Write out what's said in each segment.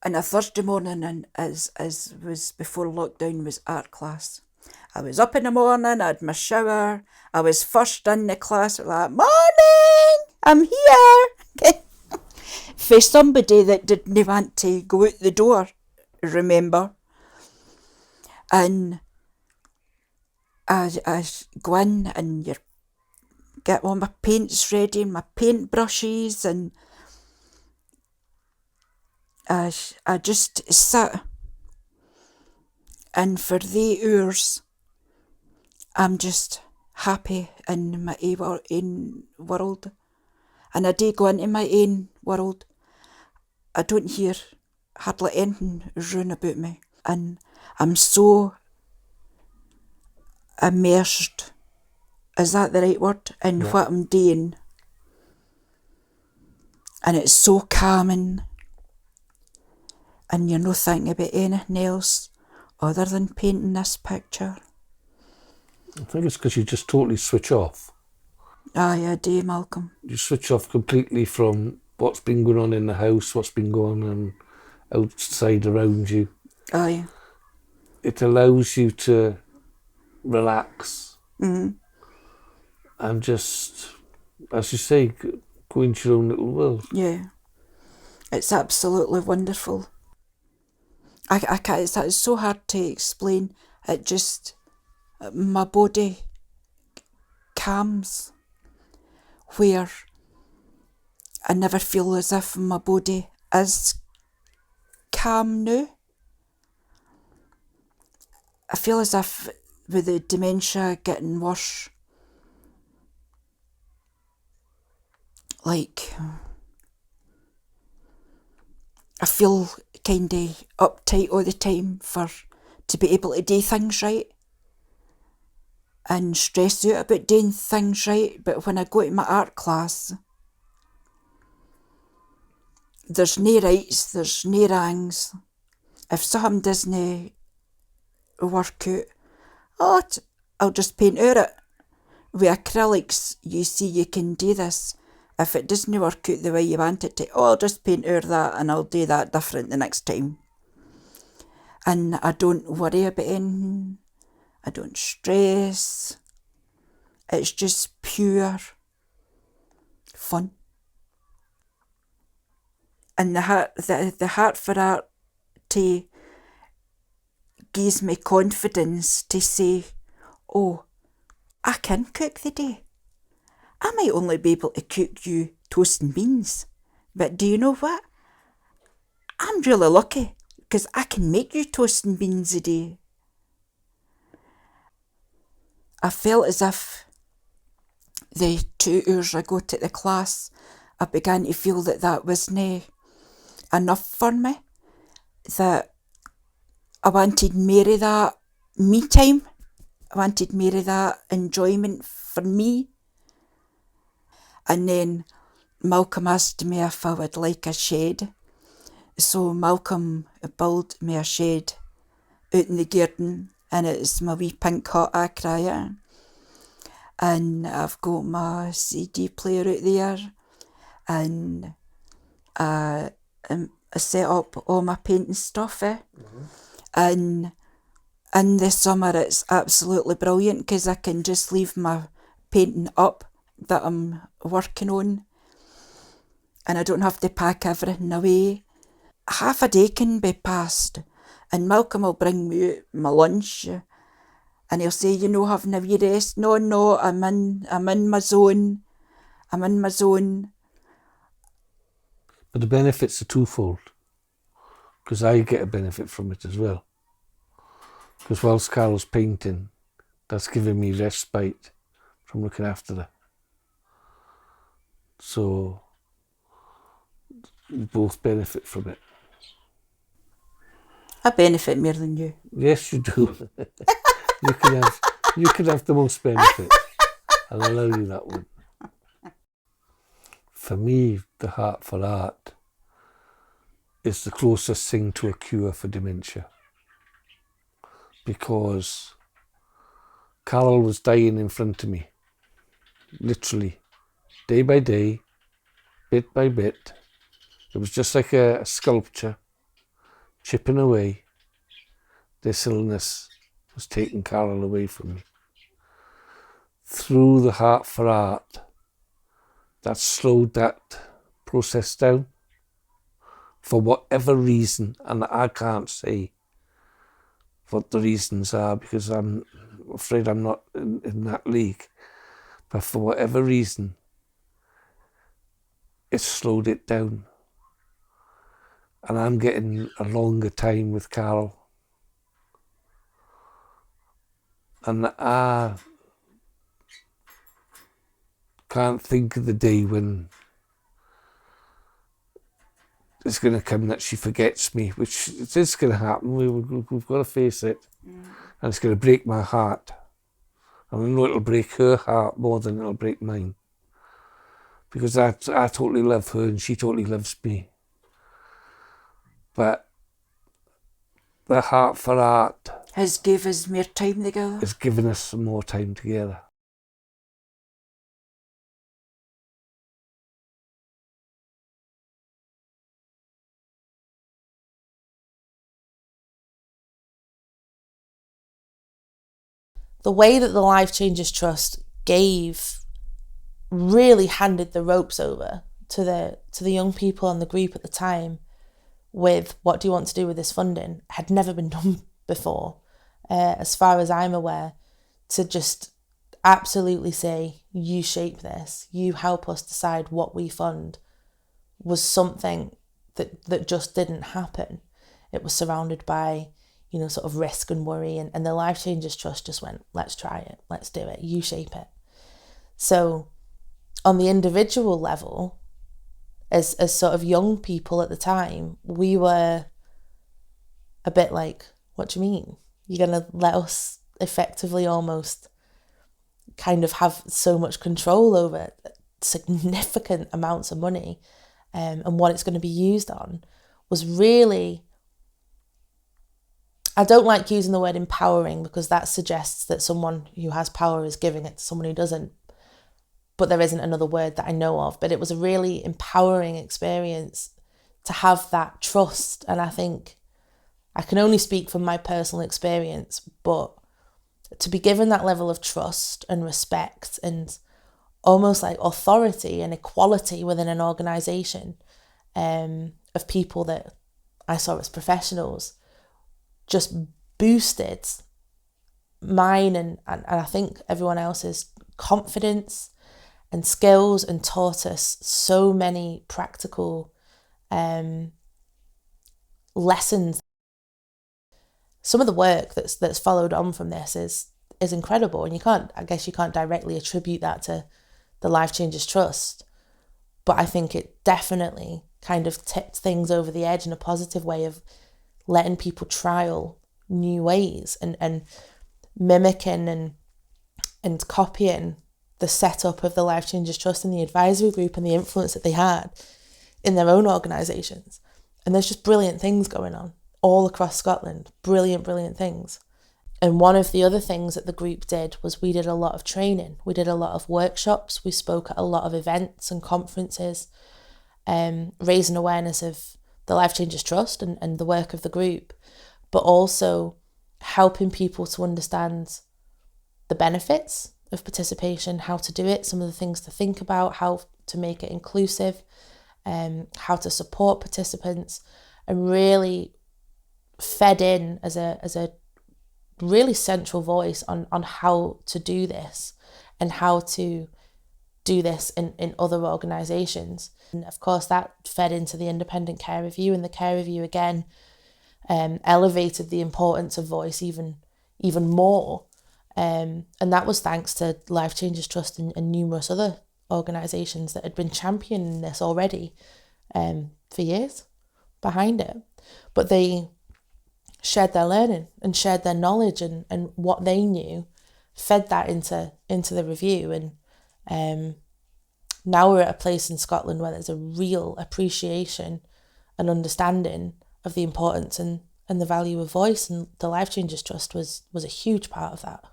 on a Thursday morning, and as was before lockdown, was art class. I was up in the morning, I had my shower, I was first in the class, like, morning, I'm here. For somebody that didn't want to go out the door, remember. And I go in and you get all my paints ready, my paint brushes, and I just sit. And for the hours, I'm just happy in my own world. And I do go into my own world. I don't hear hardly anything ruin about me. And I'm so immersed, is that the right word, in what I'm doing. And it's so calming. And you're not thinking about anything else other than painting this picture. I think it's because you just totally switch off. Aye, I do, Malcolm. You switch off completely from what's been going on in the house, what's been going on outside around you. Aye. It allows you to relax Mm-hmm. and just, as you say, go into your own little world. Yeah. It's absolutely wonderful. I can't, it's so hard to explain. It just, my body calms, where I never feel as if my body is calm now. I feel as if with the dementia getting worse, like I feel kind of uptight all the time to be able to do things right, and stressed out about doing things right. But when I go to my art class, there's no rights, there's no wrongs. If something doesn't work out, I'll just paint over it. With acrylics, you see you can do this. If it doesn't work out the way you want it to, I'll just paint over that and I'll do that different the next time. And I don't worry about anything. I don't stress. It's just pure fun. And the heart for art gives me confidence to say, oh, I can cook the day. I might only be able to cook you toast and beans, but do you know what? I'm really lucky because I can make you toast and beans a day. I felt as if the 2 hours I go to the class, I began to feel that wasn't enough for me, that I wanted more of that me time. I wanted more of that enjoyment for me. And then Malcolm asked me if I would like a shed. So Malcolm built me a shed out in the garden, and it's my wee pink hot I cry. And I've got my CD player out there, and I set up all my painting stuff. Mm-hmm. And in the summer it's absolutely brilliant because I can just leave my painting up that I'm working on, and I don't have to pack everything away. Half a day can be passed, and Malcolm will bring me out my lunch, and he'll say, you know, having a wee rest. No, I'm in my zone. I'm in my zone. But the benefits are twofold, because I get a benefit from it as well. Because whilst Carol's painting, that's giving me respite from looking after her. So we both benefit from it. I benefit more than you. Yes, you do. you can have the most benefit. I'll allow you that one. For me, the heart for art is the closest thing to a cure for dementia. Because Carol was dying in front of me, literally, day by day, bit by bit. It was just like a sculpture. chipping away. This illness was taking Carol away from me. Through the Heart for Art, that slowed that process down for whatever reason, and I can't say what the reasons are because I'm afraid I'm not in that league, but for whatever reason it slowed it down, and I'm getting a longer time with Carol, and I can't think of the day when it's going to come that she forgets me, which it is going to happen. We've got to face it, and it's going to break my heart. And I know it'll break her heart more than it'll break mine, because I totally love her and she totally loves me. But the Heart for Art has give us more time together. Has given us some more time together. The way that the Life Changes Trust really handed the ropes over to the young people in the group at the time with what do you want to do with this funding had never been done before, as far as I'm aware, to just absolutely say, you shape this, you help us decide what we fund, was something that just didn't happen. It was surrounded by, sort of risk and worry, and the Life Changes Trust just went, let's try it, let's do it, you shape it. So on the individual level, as sort of young people at the time, we were a bit like, what do you mean? You're going to let us effectively almost kind of have so much control over significant amounts of money, and what it's going to be used on was really, I don't like using the word empowering because that suggests that someone who has power is giving it to someone who doesn't. But there isn't another word that I know of. But it was a really empowering experience to have that trust. And I think I can only speak from my personal experience, but to be given that level of trust and respect and almost like authority and equality within an organisation of people that I saw as professionals just boosted mine and I think everyone else's confidence and skills, and taught us so many practical lessons. Some of the work that's followed on from this is incredible, and I guess you can't directly attribute that to the Life Changes Trust, but I think it definitely kind of tipped things over the edge in a positive way of letting people trial new ways and mimicking and copying the setup of the Life Changes Trust and the advisory group and the influence that they had in their own organisations. And there's just brilliant things going on all across Scotland. Brilliant, brilliant things. And one of the other things that the group did was we did a lot of training. We did a lot of workshops. We spoke at a lot of events and conferences, raising awareness of the Life Changes Trust and the work of the group, but also helping people to understand the benefits of participation, how to do it, some of the things to think about, how to make it inclusive, how to support participants, and really fed in as a really central voice on how to do this and how to do this in other organisations. And of course that fed into the independent care review, and the care review again elevated the importance of voice even more. And that was thanks to Life Changes Trust and numerous other organisations that had been championing this already for years behind it. But they shared their learning and shared their knowledge and what they knew, fed that into the review. And now we're at a place in Scotland where there's a real appreciation and understanding of the importance and the value of voice, and the Life Changes Trust was a huge part of that.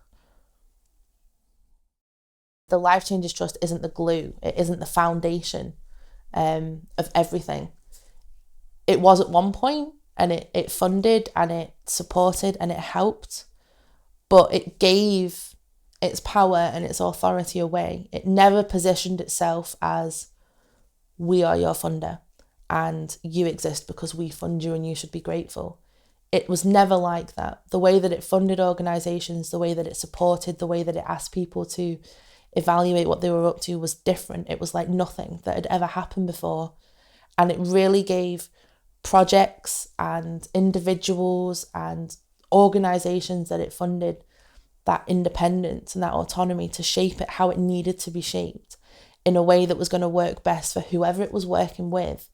The Life Changes Trust isn't the glue, it isn't the foundation of everything. It was at one point, and it funded and it supported and it helped, but it gave its power and its authority away. It never positioned itself as, we are your funder and you exist because we fund you and you should be grateful. It was never like that. The way that it funded organisations, the way that it supported, the way that it asked people to evaluate what they were up to was different. It was like nothing that had ever happened before. And it really gave projects and individuals and organisations that it funded that independence and that autonomy to shape it how it needed to be shaped in a way that was going to work best for whoever it was working with,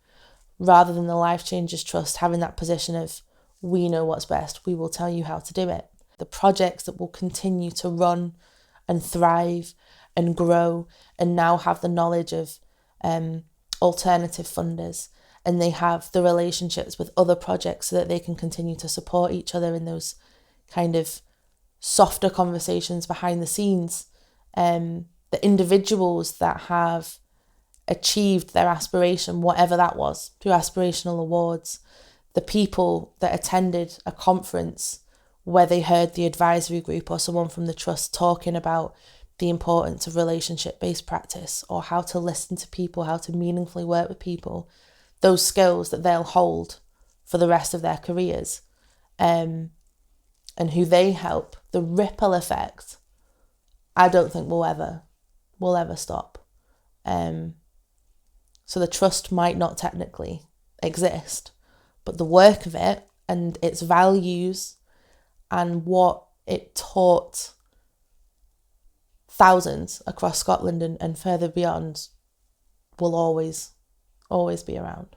rather than the Life Changers Trust having that position of, we know what's best, we will tell you how to do it. The projects that will continue to run and thrive and grow and now have the knowledge of alternative funders, and they have the relationships with other projects so that they can continue to support each other in those kind of softer conversations behind the scenes. The individuals that have achieved their aspiration, whatever that was, through aspirational awards, the people that attended a conference where they heard the advisory group or someone from the trust talking about the importance of relationship-based practice or how to listen to people, how to meaningfully work with people, those skills that they'll hold for the rest of their careers, and who they help, the ripple effect, I don't think will ever stop. So the trust might not technically exist, but the work of it and its values and what it taught thousands across Scotland and further beyond will always be around.